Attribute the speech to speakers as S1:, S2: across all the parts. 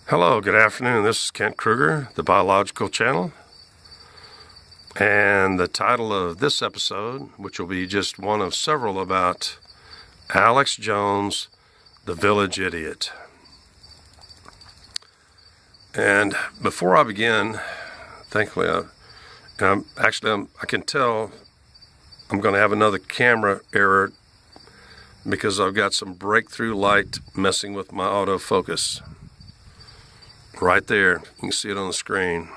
S1: Hello, good afternoon. This is Kent Kruger, the Biological Channel. And the title of this episode, which will be just one of several about Alex Jones, the Village Idiot. And before I begin, thankfully, I can tell I'm going to have another camera error because I've got some breakthrough light messing with my autofocus. Right there, you can see it on the screen.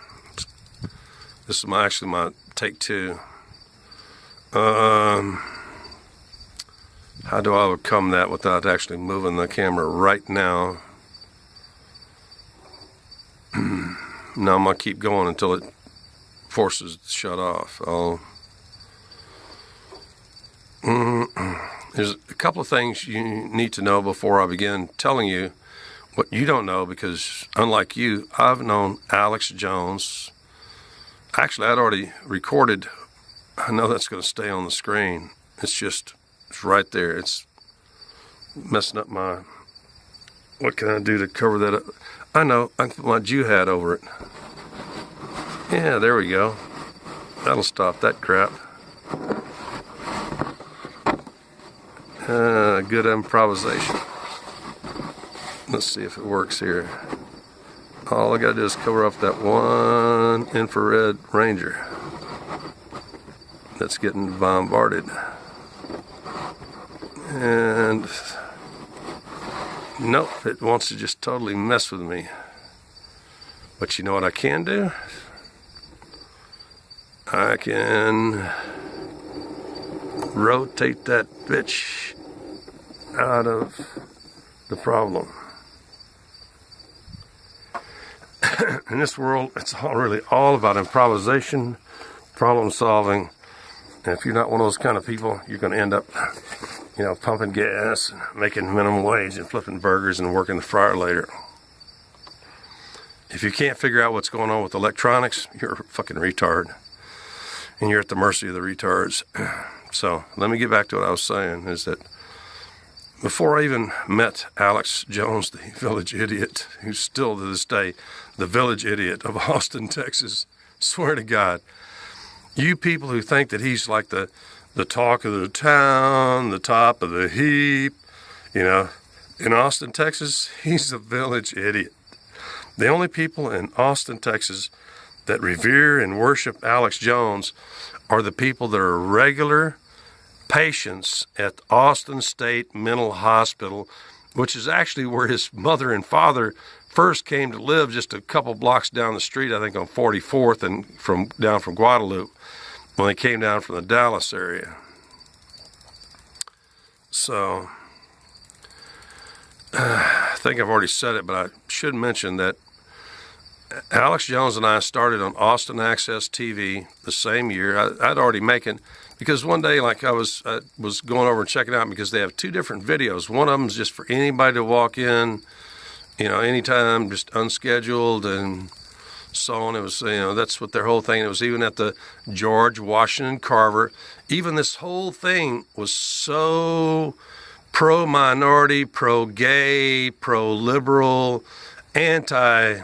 S1: This is actually my take two. How do I overcome that without actually moving the camera right now? Now I'm going to keep going until it forces it to shut off. There's a couple of things you need to know before I begin telling you what you don't know, because unlike you, I've known Alex Jones. Actually, I'd already recorded. I know that's going to stay on the screen. It's right there. It's messing up my, what can I do to cover that up? I know, I can put my Jew hat over it. Yeah, there we go. That'll stop that crap. Good improvisation. Let's see if it works here. All I gotta do is cover up that one infrared ranger that's getting bombarded. And nope, it wants to just totally mess with me. But you know what I can do? I can rotate that bitch out of the problem. In this world, it's really all about improvisation, problem solving. And if you're not one of those kind of people, you're going to end up, pumping gas and making minimum wage and flipping burgers and working the fryer later. If you can't figure out what's going on with electronics, you're a fucking retard. And you're at the mercy of the retards. So let me get back to what I was saying, is that before I even met Alex Jones, the Village Idiot, who's still to this day the Village Idiot of Austin, Texas, swear to God, you people who think that he's like the talk of the town, the top of the heap, in Austin, Texas, he's the Village Idiot. The only people in Austin, Texas that revere and worship Alex Jones are the people that are regular patients at Austin State Mental Hospital, which is actually where his mother and father first came to live, just a couple blocks down the street, I think on 44th and down from Guadalupe, when they came down from the Dallas area. So I think I've already said it, but I should mention that Alex Jones and I started on Austin Access TV the same year. I'd already making, because one day, I was going over and checking out, because they have two different videos. One of them is just for anybody to walk in, anytime, just unscheduled and so on. It was, that's what their whole thing. It was even at the George Washington Carver. Even this whole thing was so pro-minority, pro-gay, pro-liberal, anti,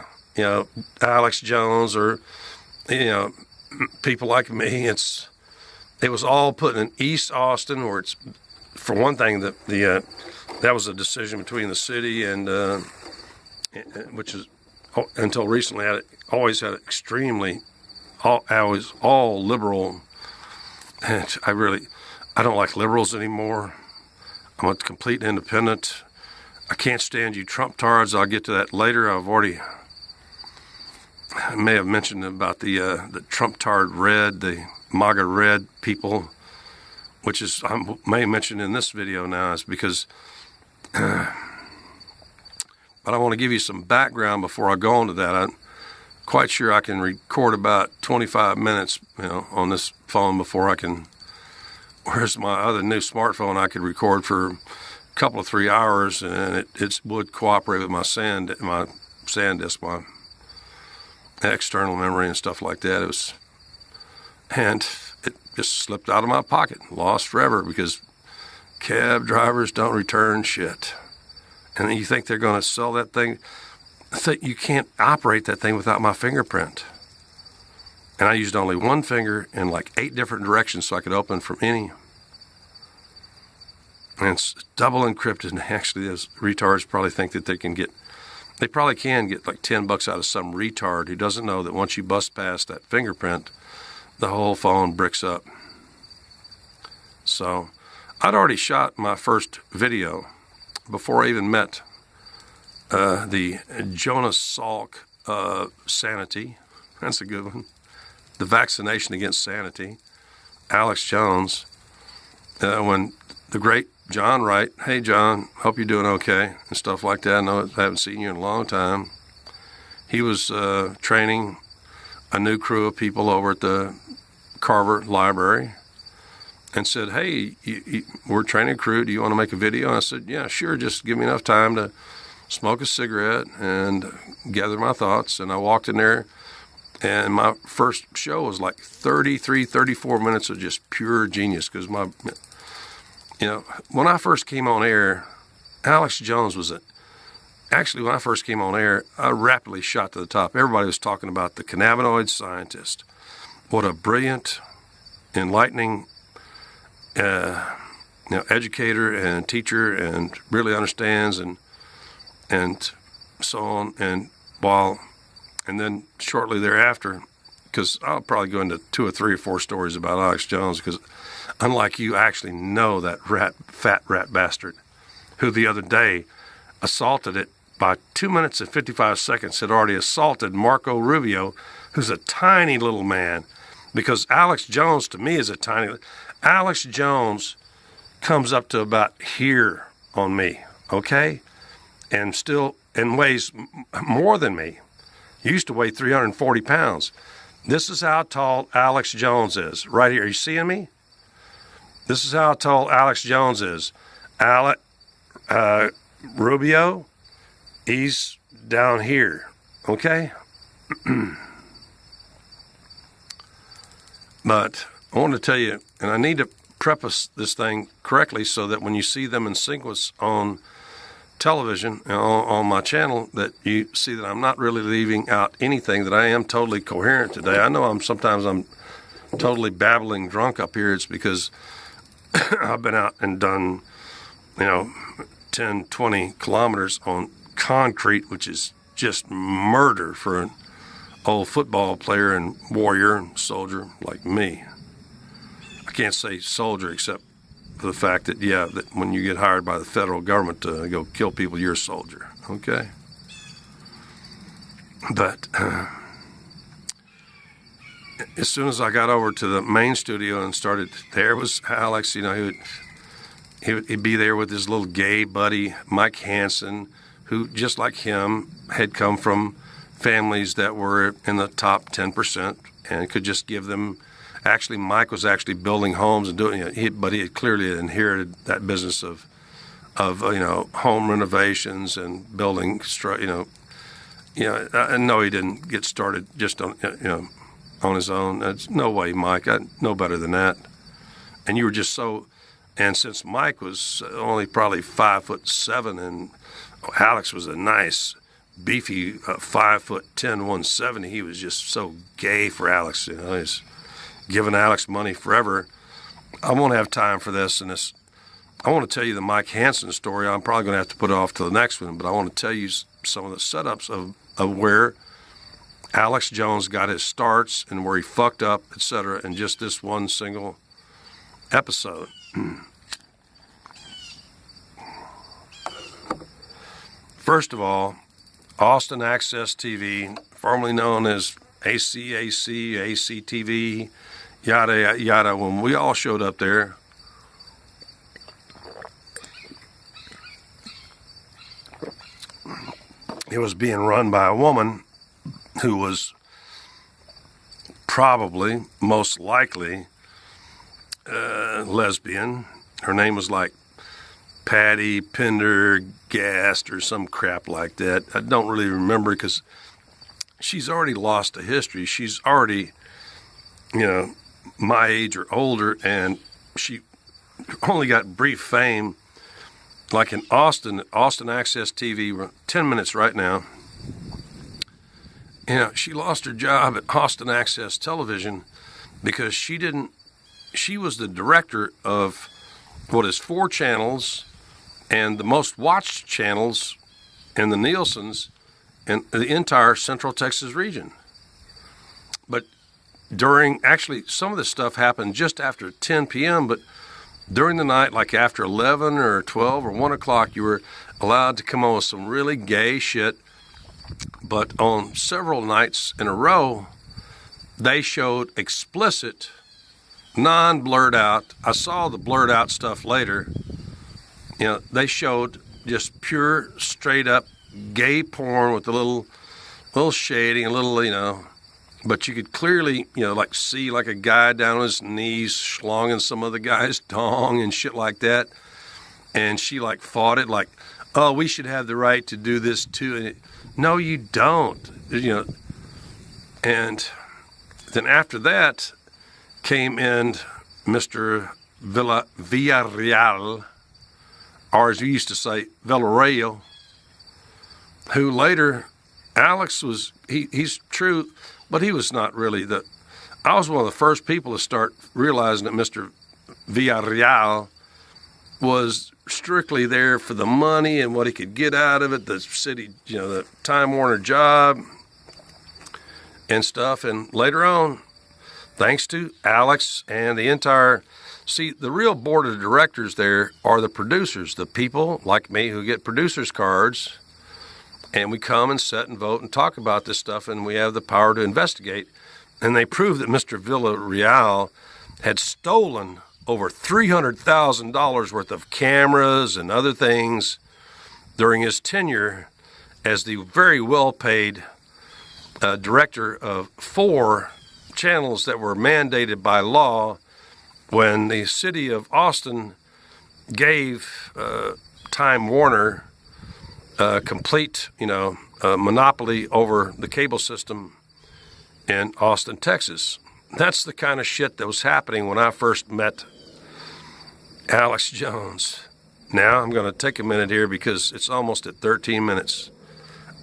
S1: Alex Jones, or, people like me. It was all put in East Austin, where it's, for one thing, that was a decision between the city and, which is, until recently, always had extremely, always all liberal. And I don't like liberals anymore. I'm a complete independent. I can't stand you Trump-tards. I'll get to that later. I may have mentioned about the Trump-tard red, the MAGA red people, which is, I may mention in this video now, is because, but I want to give you some background before I go into that. I'm quite sure I can record about 25 minutes, on this phone before I can, whereas my other new smartphone, I could record for a couple of 3 hours, and it would cooperate with my SanDisk, my external memory and stuff like that. And it just slipped out of my pocket, lost forever, because cab drivers don't return shit. And you think they're going to sell that thing? you can't operate that thing without my fingerprint. And I used only one finger in like 8 different directions so I could open from any. And it's double encrypted. And actually, those retards probably think that they probably can get like $10 out of some retard who doesn't know that once you bust past that fingerprint, the whole phone bricks up. So I'd already shot my first video before I even met the Jonas Salk Sanity. That's a good one. The Vaccination Against Sanity. Alex Jones. When the great John Wright, hey John, hope you're doing okay, and stuff like that. I know I haven't seen you in a long time. He was training a new crew of people over at the Carver Library and said, hey, we're training a crew. Do you want to make a video? And I said, yeah, sure. Just give me enough time to smoke a cigarette and gather my thoughts. And I walked in there, and my first show was like 33, 34 minutes of just pure genius because when I first came on air, Alex Jones was actually, when I first came on air, I rapidly shot to the top. Everybody was talking about the cannabinoid scientist. What a brilliant, enlightening educator and teacher, and really understands and so on. And then shortly thereafter, because I'll probably go into 2 or 3 or 4 stories about Alex Jones, because unlike you, I actually know that fat rat bastard who the other day assaulted it by 2 minutes and 55 seconds, had already assaulted Marco Rubio, who's a tiny little man, because Alex Jones to me is a tiny. Alex Jones comes up to about here on me, okay, and weighs more than me. He used to weigh 340 pounds. This is how tall Alex Jones is, right here. Are you seeing me? This is how tall Alex Jones is. Rubio, he's down here, okay? But I want to tell you, and I need to preface this thing correctly so that when you see them in sequence on television on my channel, that you see that I'm not really leaving out anything, that I am totally coherent today. I know sometimes I'm totally babbling drunk up here. It's because I've been out and done, 10, 20 kilometers on concrete, which is just murder for an old football player and warrior and soldier like me. I can't say soldier except for the fact that, that when you get hired by the federal government to go kill people, you're a soldier, okay? But as soon as I got over to the main studio and started, there was Alex, he'd be there with his little gay buddy, Mike Hansen, who, just like him, had come from families that were in the top 10% and could just give them. Actually, Mike was actually building homes and doing it, but he had clearly inherited that business of home renovations and building. I know he didn't get started just on his own. There's no way, Mike. I know better than that. And you were just so. And since Mike was only probably 5'7", and Alex was a nice, beefy 5'10", 170, he was just so gay for Alex. He's giving Alex money forever. I won't have time for this, and I want to tell you the Mike Hansen story. I'm probably going to have to put it off to the next one, but I want to tell you some of the setups of where Alex Jones got his starts and where he fucked up, etc., in just this one single episode. First of all, Austin Access TV, formerly known as ACAC, ACTV, yada, yada. When we all showed up there, it was being run by a woman who was probably, most likely, lesbian. Her name was like Patty Pendergast or some crap like that. I don't really remember because she's already lost a history. She's already, my age or older, and she only got brief fame. Like in Austin Access TV, we're 10 minutes right now. She lost her job at Austin Access Television because she was the director of what is 4 channels and the most watched channels in the Nielsen's in the entire Central Texas region. But actually some of this stuff happened just after 10 p.m., but during the night, like after 11 or 12 or 1 o'clock, you were allowed to come on with some really gay shit. But on several nights in a row, they showed explicit, non-blurred out. I saw the blurred out stuff later. They showed just pure, straight up gay porn with a little shading, a little, but you could clearly, like see like a guy down on his knees schlonging some other guy's dong and shit like that. And she like fought it like, oh, we should have the right to do this too. And no, you don't, And then after that came in Mr. Villarreal, or as we used to say, Villarreal, who later, Alex was, he's true, but he was not really I was one of the first people to start realizing that Mr. Villarreal was strictly there for the money and what he could get out of it, the city, the Time Warner job and stuff. And later on, thanks to Alex and the entire, the real board of directors there are the producers, the people like me who get producers cards, and we come and sit and vote and talk about this stuff, and we have the power to investigate. And they proved that Mr. Villarreal had stolen over $300,000 worth of cameras and other things during his tenure as the very well-paid director of 4 channels that were mandated by law when the city of Austin gave Time Warner complete, monopoly over the cable system in Austin, Texas. That's the kind of shit that was happening when I first met Alex Jones. Now I'm going to take a minute here because it's almost at 13 minutes.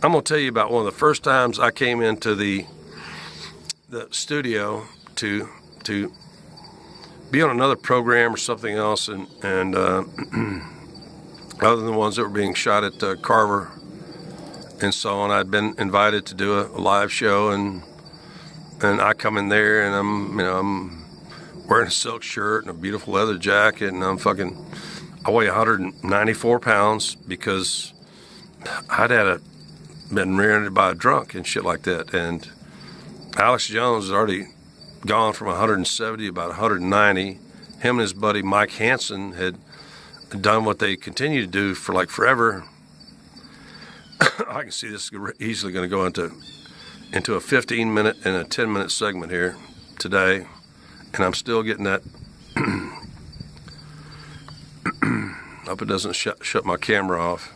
S1: I'm going to tell you about one of the first times I came into the studio to be on another program or something else, and other than the ones that were being shot at Carver and so on, I'd been invited to do a live show, and I come in there and I'm wearing a silk shirt and a beautiful leather jacket, and I weigh 194 pounds because I'd been rear-ended by a drunk and shit like that. And Alex Jones had already gone from 170 to about 190. Him and his buddy Mike Hansen had done what they continue to do for like forever. I can see this is easily going to go into a 15-minute and a 10-minute segment here today, and I'm still getting that. Hope it doesn't shut my camera off.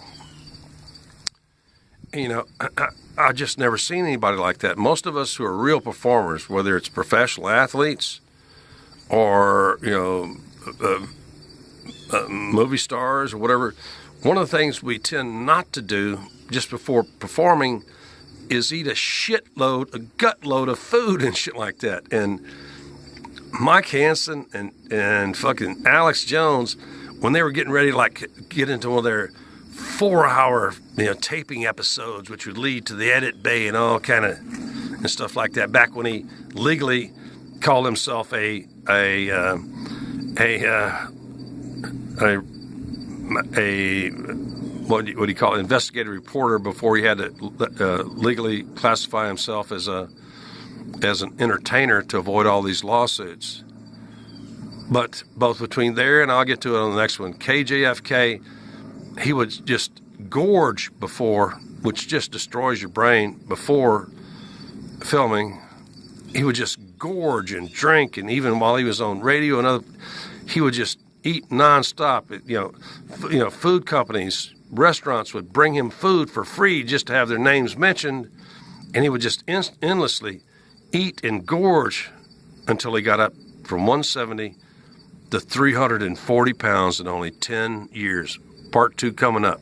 S1: I just never seen anybody like that. Most of us who are real performers, whether it's professional athletes or movie stars or whatever, one of the things we tend not to do just before performing is eat a gutload of food and shit like that. And Mike Hansen and fucking Alex Jones, when they were getting ready to get into one of their 4-hour taping episodes, which would lead to the edit bay and all kind of and stuff like that, back when he legally called himself a what do you call it, investigative reporter, before he had to legally classify himself as an entertainer to avoid all these lawsuits. But both between there, and I'll get to it on the next one, KJFK, he would just gorge before, which just destroys your brain before filming. He would just gorge and drink, and even while he was on radio he would just eat nonstop. Food companies, restaurants would bring him food for free just to have their names mentioned, and he would just endlessly eat and gorge until he got up from 170 to 340 pounds in only 10 years. Part 2 coming up.